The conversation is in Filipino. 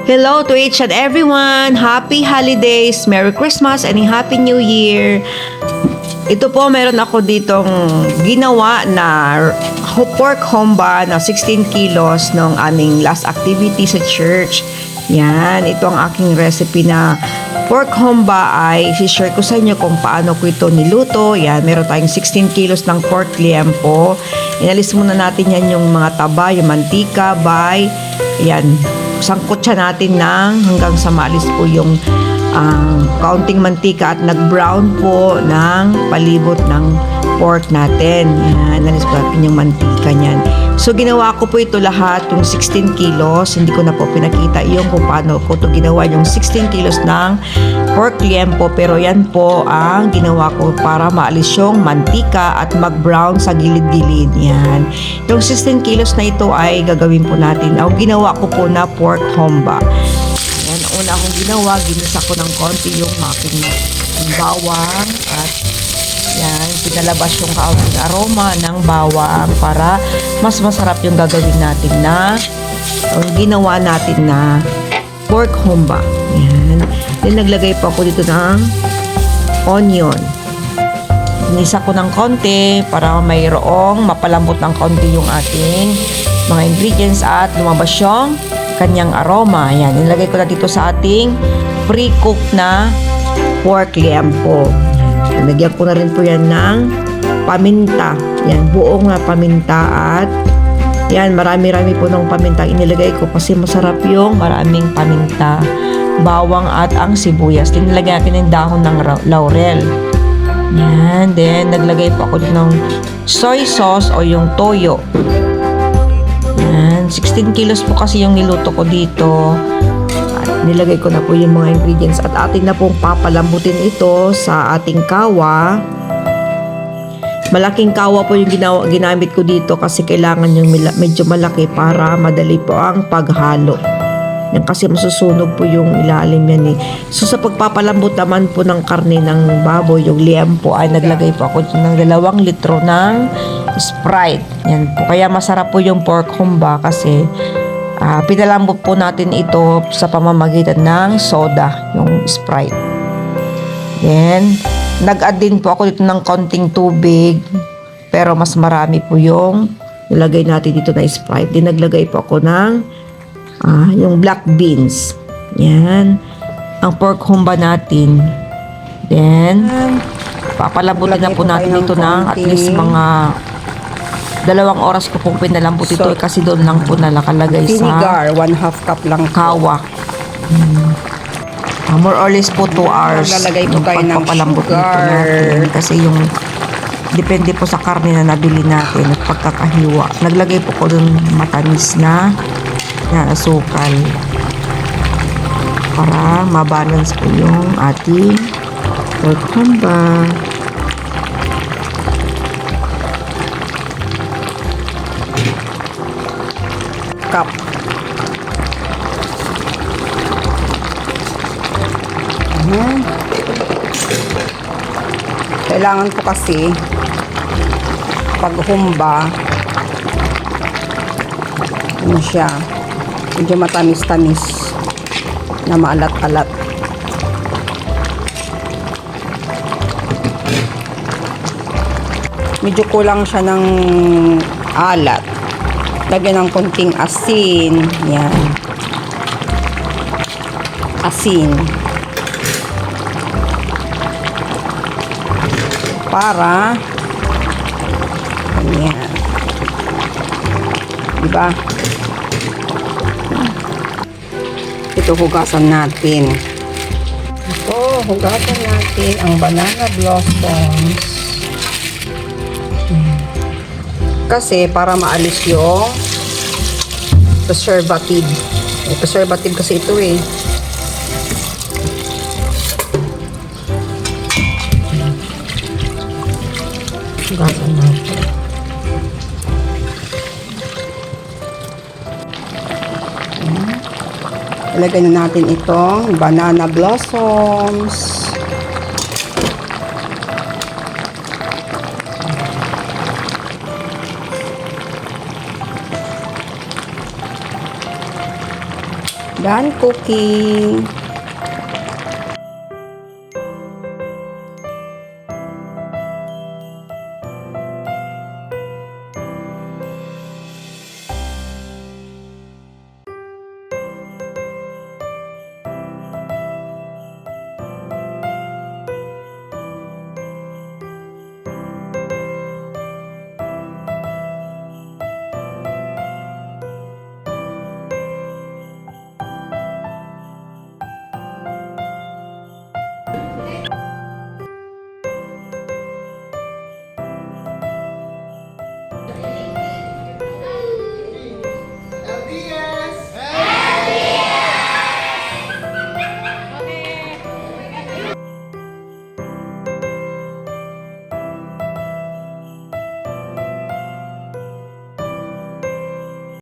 Hello to each and everyone. Happy holidays, Merry Christmas, and Happy New Year. Ito po, meron ako ditong ginawa na pork homba na 16 kilos ng aming last activity sa church. Yan, ito ang aking recipe na pork homba ay share ko sa inyo kung paano ko ito niluto. Yan, meron tayong 16 kilos ng pork liempo. Inalis muna natin yan yung mga taba, yung mantika, yan, sangkot siya natin hanggang sa maalis po yung kaunting mantika at nag-brown po ng palibot ng pork natin. Yan, nalis po natin yung mantika niyan. So, ginawa ko po ito lahat, yung 16 kilos. Hindi ko na po pinakita yung kung paano ko ito ginawa, yung 16 kilos ng pork liempo. Pero yan po ang ginawa ko para maalis yung mantika at mag-brown sa gilid-gilid. Yan. Yung 16 kilos na ito ay gagawin po natin. Ang ginawa ko po na pork homba. Yan, una akong ginawa, ginisa ko ng konti yung aking bawang at yan, pinalabas yung kaunting aroma ng bawang para mas masarap yung gagawin natin na ginawa natin na pork homba. Yan. Then naglagay pa ako dito ng onion. Ginisa ko ng konti para mayroong mapalambot ng konti yung ating mga ingredients at lumabas yung kanyang aroma. Yan, nilagay ko na dito sa ating pre-cooked na pork liempo. Nilagyan ko na rin po yan ng paminta. Yan, buong na paminta at yan, marami-rami po ng paminta inilagay ko kasi masarap yung maraming paminta, bawang at ang sibuyas. Nilagyan natin ng dahon ng laurel. Yan, then naglagay po ako din ng soy sauce o yung toyo. Yan, 16 kilos po kasi yung niluto ko dito. Nilagay ko na po yung mga ingredients at atin na pong papalambutin ito sa ating kawa. Malaking kawa po yung ginamit ko dito kasi kailangan yung medyo malaki para madali po ang paghalo. Yan kasi masusunog po yung ilalim yan eh. So sa pagpapalambot naman po ng karne ng baboy, yung liempo ay naglagay po ako ng 2 litro ng Sprite. Yan po. Kaya masarap po yung pork homba kasi pinalambot po natin ito sa pamamagitan ng soda, yung Sprite. Then, nag-add din po ako dito ng konting tubig, pero mas marami po yung nilagay natin dito na Sprite. Then, naglagay po ako ng yung black beans. Yan. Ang pork homba natin. Then, papalambutin na po natin ito ng at least mga 2 oras ko pong pinalambot ito kasi doon lang po nakalagay sa vinegar, 1/2 cup lang kawa. More or less po 2 hours. Lalagay po tayo ng sugar. Kasi yung depende po sa karne na nabili natin at pagkakahiwa. Naglagay po ko doon matamis na asukal para mabalance po yung ating pork homba. Cup. Kailangan ko kasi pag humba ano siya, medyo matamis-tamis na maalat-alat. Medyo kulang siya ng alat. Lagyan ng konting asin. Yan. Asin. Para yan. Diba? Ito hugasan natin. Ito, hugasan natin ang banana blossoms. Kasi para maalis yung preservative. May preservative kasi ito eh. Hugasan natin. Ilagay na natin itong banana blossoms. Done cooking.